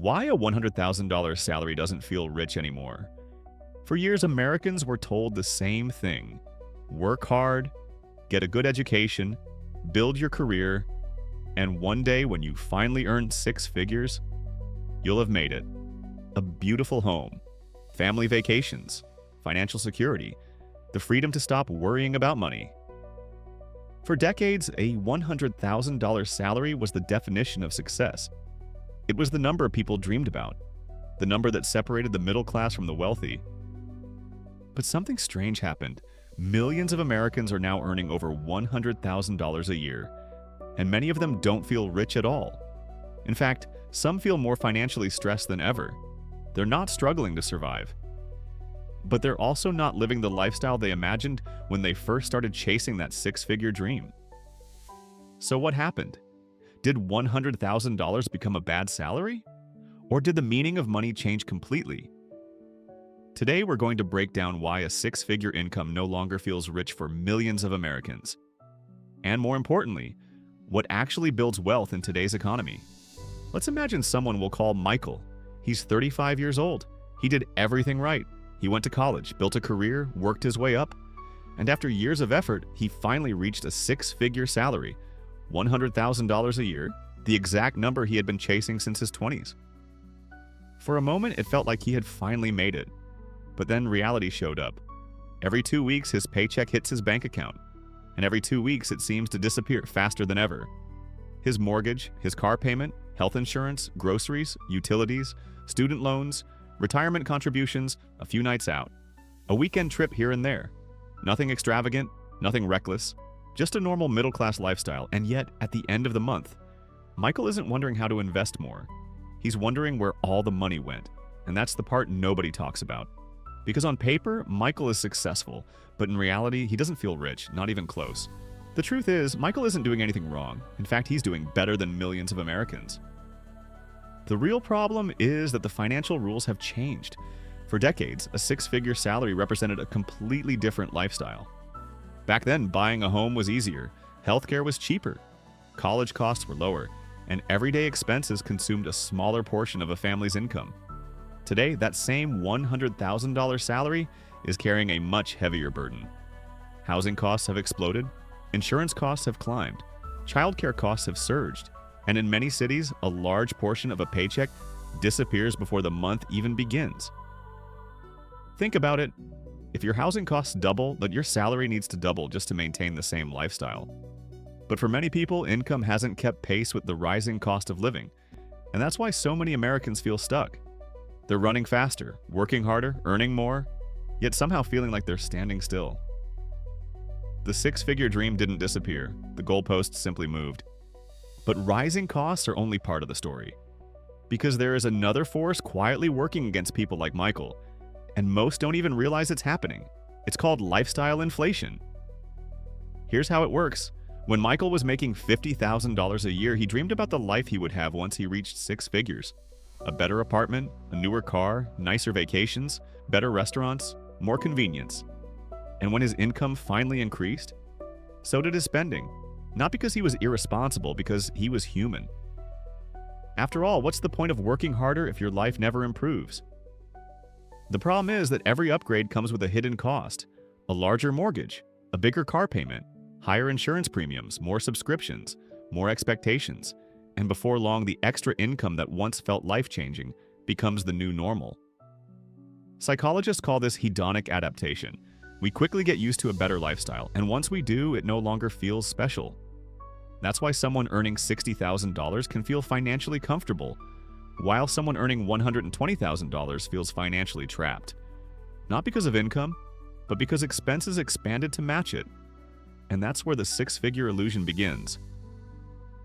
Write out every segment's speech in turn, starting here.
Why a $100,000 salary doesn't feel rich anymore? For years, Americans were told the same thing. Work hard, get a good education, build your career, and one day when you finally earn six figures, you'll have made it. A beautiful home, family vacations, financial security, the freedom to stop worrying about money. For decades, a $100,000 salary was the definition of success. It was the number people dreamed about, the number that separated the middle class from the wealthy. But something strange happened. Millions of Americans are now earning over $100,000 a year, and many of them don't feel rich at all. In fact, some feel more financially stressed than ever. They're not struggling to survive. But they're also not living the lifestyle they imagined when they first started chasing that six-figure dream. So what happened? Did $100,000 become a bad salary? Or did the meaning of money change completely? Today, we're going to break down why a six-figure income no longer feels rich for millions of Americans. And more importantly, what actually builds wealth in today's economy. Let's imagine someone we'll call Michael. He's 35 years old. He did everything right. He went to college, built a career, worked his way up, and after years of effort, he finally reached a six-figure salary, $100,000 a year, the exact number he had been chasing since his 20s. For a moment, it felt like he had finally made it. But then reality showed up. Every 2 weeks, his paycheck hits his bank account, and every 2 weeks, it seems to disappear faster than ever. His mortgage, his car payment, health insurance, groceries, utilities, student loans, retirement contributions, a few nights out, a weekend trip here and there. Nothing extravagant, nothing reckless, just a normal middle-class lifestyle. And yet, at the end of the month, Michael isn't wondering how to invest more. He's wondering where all the money went, and that's the part nobody talks about. Because on paper, Michael is successful, but in reality, he doesn't feel rich, not even close. The truth is, Michael isn't doing anything wrong. In fact, he's doing better than millions of Americans. The real problem is that the financial rules have changed. For decades, a six-figure salary represented a completely different lifestyle. Back then, buying a home was easier, healthcare was cheaper, college costs were lower, and everyday expenses consumed a smaller portion of a family's income. Today, that same $100,000 salary is carrying a much heavier burden. Housing costs have exploded, insurance costs have climbed, childcare costs have surged, and in many cities, a large portion of a paycheck disappears before the month even begins. Think about it. If your housing costs double, but your salary needs to double just to maintain the same lifestyle. But for many people, income hasn't kept pace with the rising cost of living, and that's why so many Americans feel stuck. They're running faster, working harder, earning more, yet somehow feeling like they're standing still. The six-figure dream didn't disappear, the goalposts simply moved. But rising costs are only part of the story. Because there is another force quietly working against people like Michael, and most don't even realize it's happening. It's called lifestyle inflation. Here's how it works. When Michael was making $50,000 a year, he dreamed about the life he would have once he reached six figures. A better apartment, a newer car, nicer vacations, better restaurants, more convenience. And when his income finally increased, so did his spending. Not because he was irresponsible, because he was human. After all, what's the point of working harder if your life never improves? The problem is that every upgrade comes with a hidden cost. A larger mortgage, a bigger car payment, higher insurance premiums, more subscriptions, more expectations. And before long, the extra income that once felt life-changing becomes the new normal. Psychologists call this hedonic adaptation. We quickly get used to a better lifestyle, and once we do, it no longer feels special. That's why someone earning $60,000 can feel financially comfortable, while someone earning $120,000 feels financially trapped. Not because of income, but because expenses expanded to match it. And that's where the six-figure illusion begins.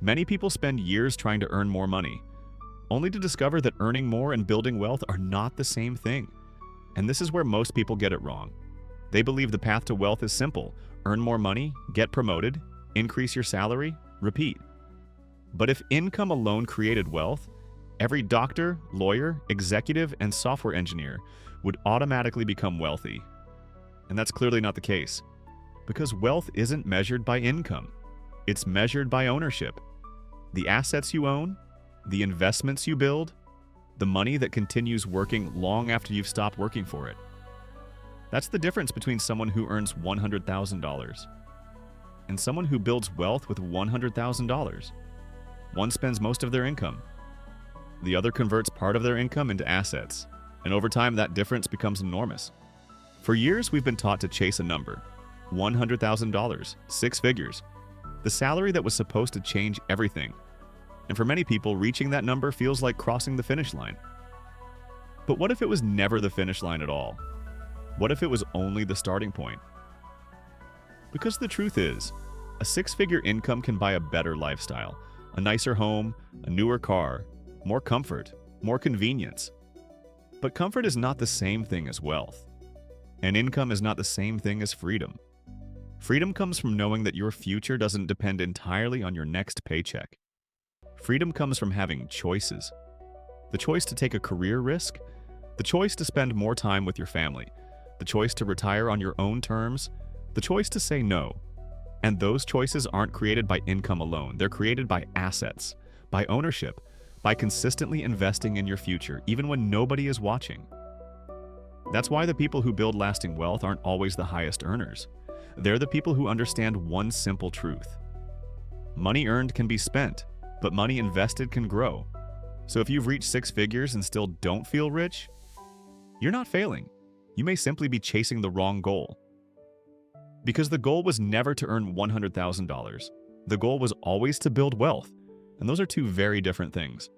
Many people spend years trying to earn more money, only to discover that earning more and building wealth are not the same thing. And this is where most people get it wrong. They believe the path to wealth is simple: earn more money, get promoted, increase your salary, repeat. But if income alone created wealth, every doctor, lawyer, executive, and software engineer would automatically become wealthy. And that's clearly not the case, because wealth isn't measured by income. It's measured by ownership. The assets you own, the investments you build, the money that continues working long after you've stopped working for it. That's the difference between someone who earns $100,000 and someone who builds wealth with $100,000. One spends most of their income. The other converts part of their income into assets, and over time that difference becomes enormous. For years, we've been taught to chase a number, $100,000, 6 figures, the salary that was supposed to change everything. And for many people, reaching that number feels like crossing the finish line. But what if it was never the finish line at all? What if it was only the starting point? Because the truth is, a 6-figure income can buy a better lifestyle, a nicer home, a newer car, more comfort, more convenience. But comfort is not the same thing as wealth. And income is not the same thing as freedom. Freedom comes from knowing that your future doesn't depend entirely on your next paycheck. Freedom comes from having choices. The choice to take a career risk, the choice to spend more time with your family, the choice to retire on your own terms, the choice to say no. And those choices aren't created by income alone. They're created by assets, by ownership, by consistently investing in your future, even when nobody is watching. That's why the people who build lasting wealth aren't always the highest earners. They're the people who understand one simple truth. Money earned can be spent, but money invested can grow. So if you've reached 6 figures and still don't feel rich, you're not failing. You may simply be chasing the wrong goal. Because the goal was never to earn $100,000. The goal was always to build wealth, and those are two very different things.